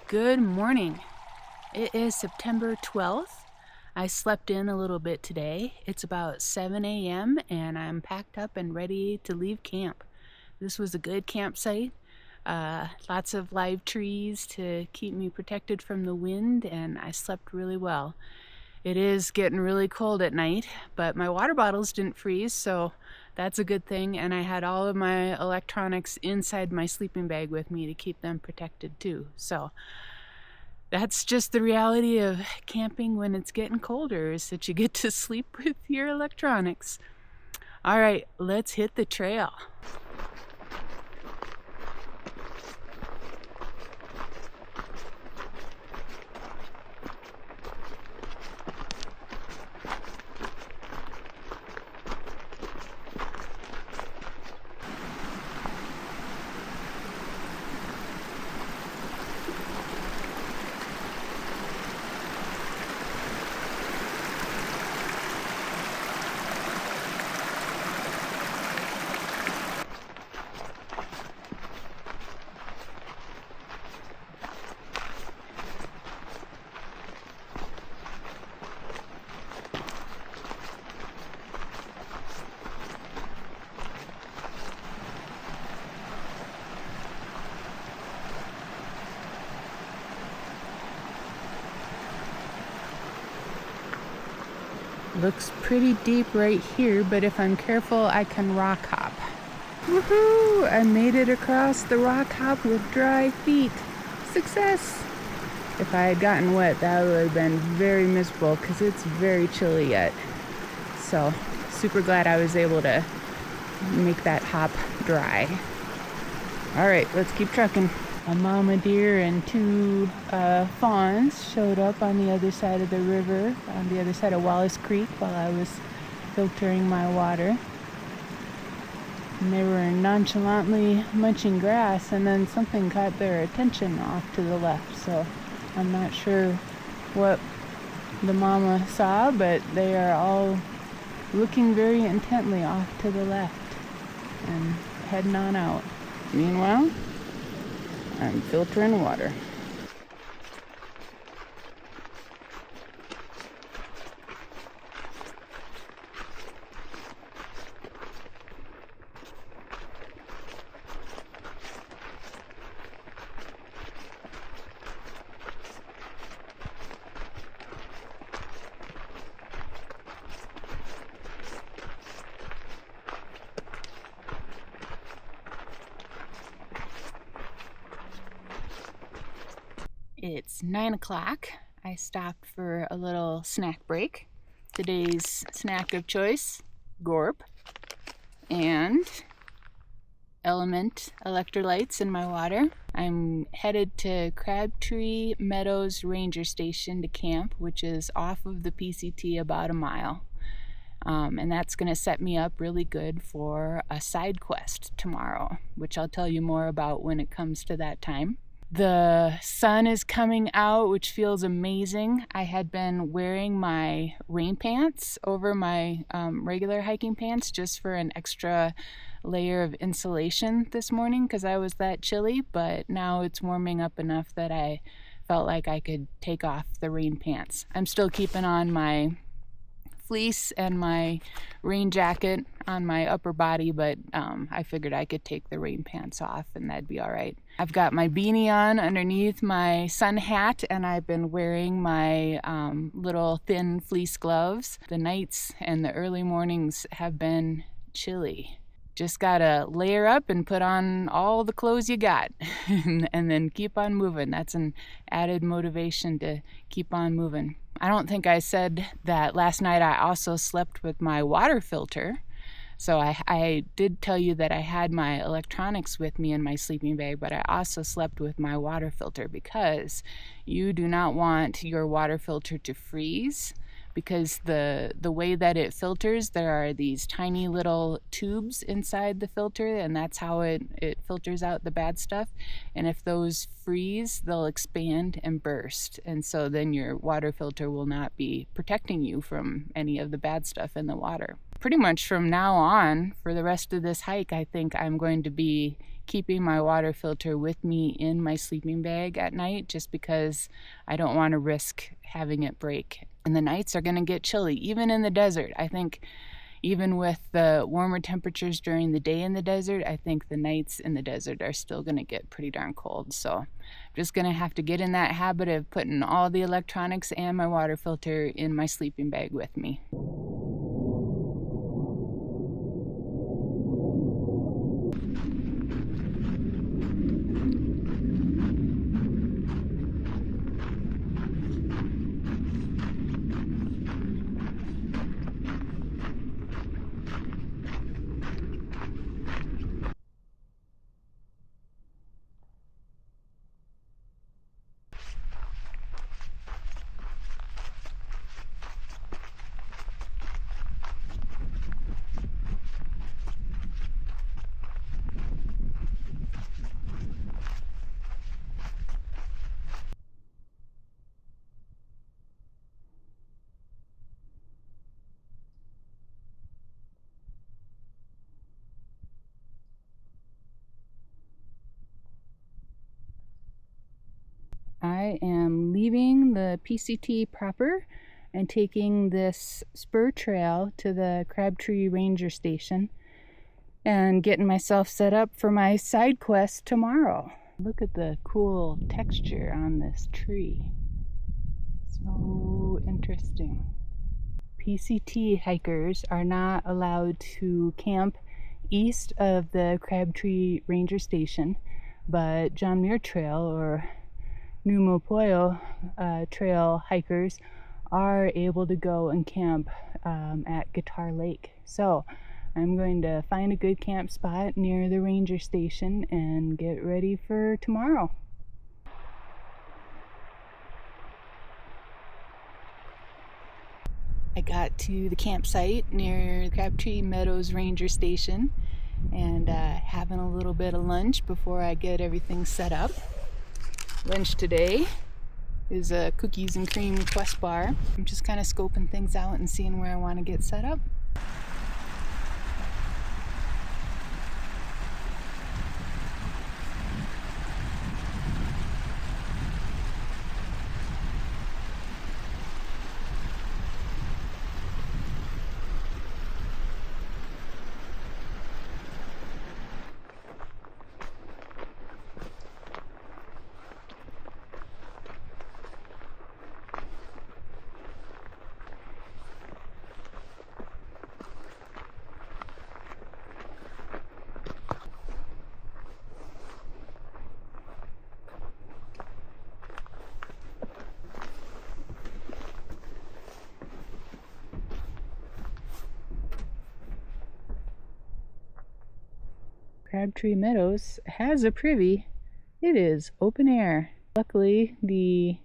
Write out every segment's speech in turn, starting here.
Good morning. It is September 12th. I slept in a little bit today. It's about 7 a.m. and I'm packed up and ready to leave camp. This was a good campsite. Lots of live trees to keep me protected from the wind, and I slept really well. It is getting really cold at night, but my water bottles didn't freeze, so that's a good thing, and I had all of my electronics inside my sleeping bag with me to keep them protected too. So that's just the reality of camping when it's getting colder, is that you get to sleep with your electronics. All right, let's hit the trail. Looks pretty deep right here, but if I'm careful, I can rock hop. Woohoo! I made it across the rock hop with dry feet. Success! If I had gotten wet, that would have been very miserable because it's very chilly yet. So, super glad I was able to make that hop dry. All right, let's keep trucking. A mama deer and two fawns showed up on the other side of the river, on the other side of Wallace Creek, while I was filtering my water. And they were nonchalantly munching grass, and then something caught their attention off to the left. So I'm not sure what the mama saw, but they are all looking very intently off to the left and heading on out. Meanwhile, I'm filtering water. It's 9 o'clock. I stopped for a little snack break. Today's snack of choice, Gorp, and Element electrolytes in my water. I'm headed to Crabtree, Meadows Ranger Station to camp, which is off of the PCT about a mile. And that's going to set me up really good for a side quest tomorrow, which I'll tell you more about when it comes to that time. The sun is coming out, which feels amazing. I had been wearing my rain pants over my regular hiking pants just for an extra layer of insulation this morning because I was that chilly, but now it's warming up enough that I felt like I could take off the rain pants. I'm still keeping on my fleece and my rain jacket on my upper body, but I figured I could take the rain pants off and that'd be all right. I've got my beanie on underneath my sun hat, and I've been wearing my little thin fleece gloves. The nights and the early mornings have been chilly. Just gotta layer up and put on all the clothes you got and then keep on moving. That's an added motivation to keep on moving. I don't think I said that last night I also slept with my water filter. So I did tell you that I had my electronics with me in my sleeping bag, but I also slept with my water filter because you do not want your water filter to freeze, because the way that it filters, there are these tiny little tubes inside the filter, and that's how it filters out the bad stuff. And if those freeze, they'll expand and burst, and so then your water filter will not be protecting you from any of the bad stuff in the water. Pretty much from now on, for the rest of this hike, I think I'm going to be keeping my water filter with me in my sleeping bag at night, just because I don't want to risk having it break. And the nights are going to get chilly, even in the desert. I think even with the warmer temperatures during the day in the desert, I think the nights in the desert are still going to get pretty darn cold. So I'm just going to have to get in that habit of putting all the electronics and my water filter in my sleeping bag with me. I am leaving the PCT proper and taking this spur trail to the Crabtree Ranger Station and getting myself set up for my side quest tomorrow. Look at the cool texture on this tree. So interesting. PCT hikers are not allowed to camp east of the Crabtree Ranger Station, but John Muir Trail or m.y.t.h trail hikers are able to go and camp at Guitar Lake. So I'm going to find a good camp spot near the ranger station and get ready for tomorrow. I got to the campsite near Crabtree Meadows Ranger Station and having a little bit of lunch before I get everything set up. Lunch today is a cookies and cream Quest bar. I'm just kind of scoping things out and seeing where I want to get set up. Crabtree Meadows has a privy. It is open air. Luckily, the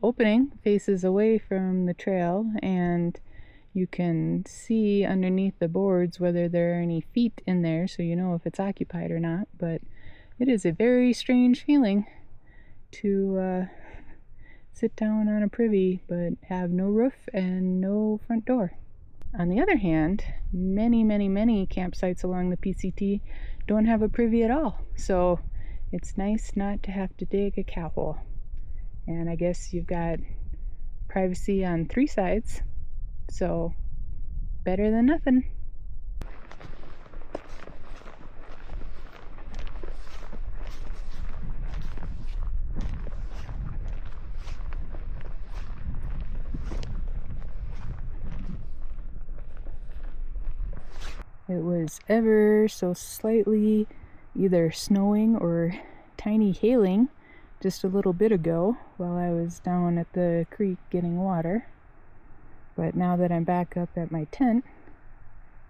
opening faces away from the trail, and you can see underneath the boards whether there are any feet in there, so you know if it's occupied or not. But it is a very strange feeling to sit down on a privy but have no roof and no front door. On the other hand, many campsites along the PCT don't have a privy at all, so it's nice not to have to dig a cow hole. And I guess you've got privacy on 3 sides, so better than nothing. It was ever so slightly either snowing or tiny hailing just a little bit ago while I was down at the creek getting water. But now that I'm back up at my tent,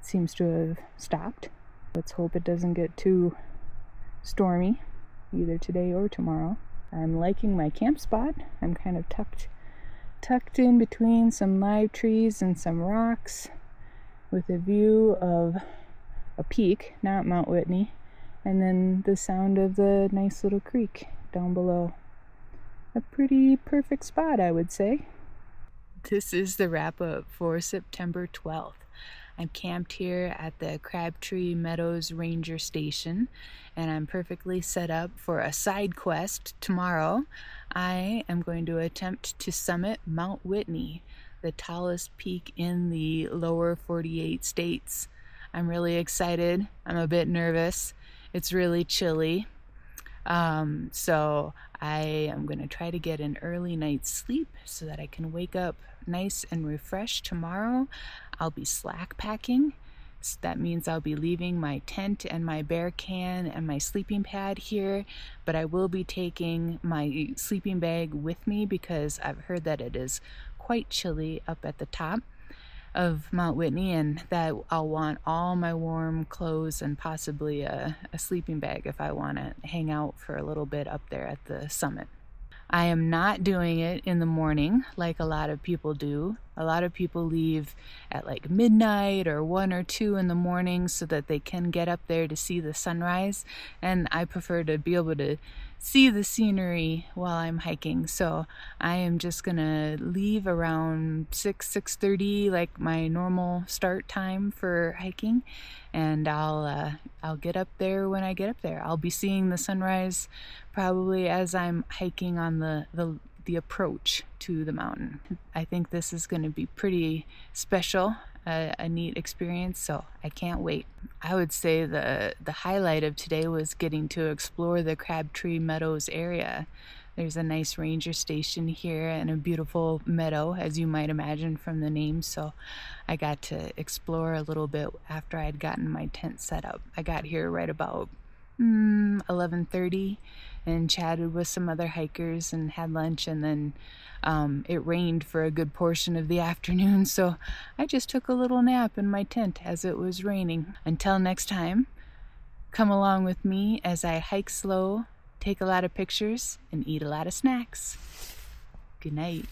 it seems to have stopped. Let's hope it doesn't get too stormy either today or tomorrow. I'm liking my camp spot. I'm kind of tucked in between some live trees and some rocks, with a view of a peak, not Mount Whitney, and then the sound of the nice little creek down below. A pretty perfect spot, I would say. This is the wrap up for September 12th. I'm camped here at the Crabtree Meadows Ranger Station, and I'm perfectly set up for a side quest tomorrow. I am going to attempt to summit Mount Whitney, the tallest peak in the lower 48 states. I'm really excited. I'm a bit nervous. It's really chilly. So I am going to try to get an early night's sleep so that I can wake up nice and refreshed tomorrow. I'll be slack packing. So that means I'll be leaving my tent and my bear can and my sleeping pad here, but I will be taking my sleeping bag with me because I've heard that it is quite chilly up at the top of Mount Whitney, and that I'll want all my warm clothes and possibly a sleeping bag if I want to hang out for a little bit up there at the summit. I am not doing it in the morning like a lot of people do. A lot of people leave at like midnight or 1 or 2 in the morning so that they can get up there to see the sunrise, and I prefer to be able to see the scenery while I'm hiking. So I am just gonna leave around 6:30, like my normal start time for hiking, and I'll get up there when I get up there. I'll be seeing the sunrise probably as I'm hiking on the approach to the mountain. I think this is going to be pretty special, a neat experience, so I can't wait. I would say the highlight of today was getting to explore the Crabtree Meadows area. There's a nice ranger station here and a beautiful meadow, as you might imagine from the name, so I got to explore a little bit after I'd gotten my tent set up. I got here right about 11:30 and chatted with some other hikers and had lunch, and then it rained for a good portion of the afternoon, so I just took a little nap in my tent as it was raining. Until next time, come along with me as I hike slow, take a lot of pictures, and eat a lot of snacks. Good night.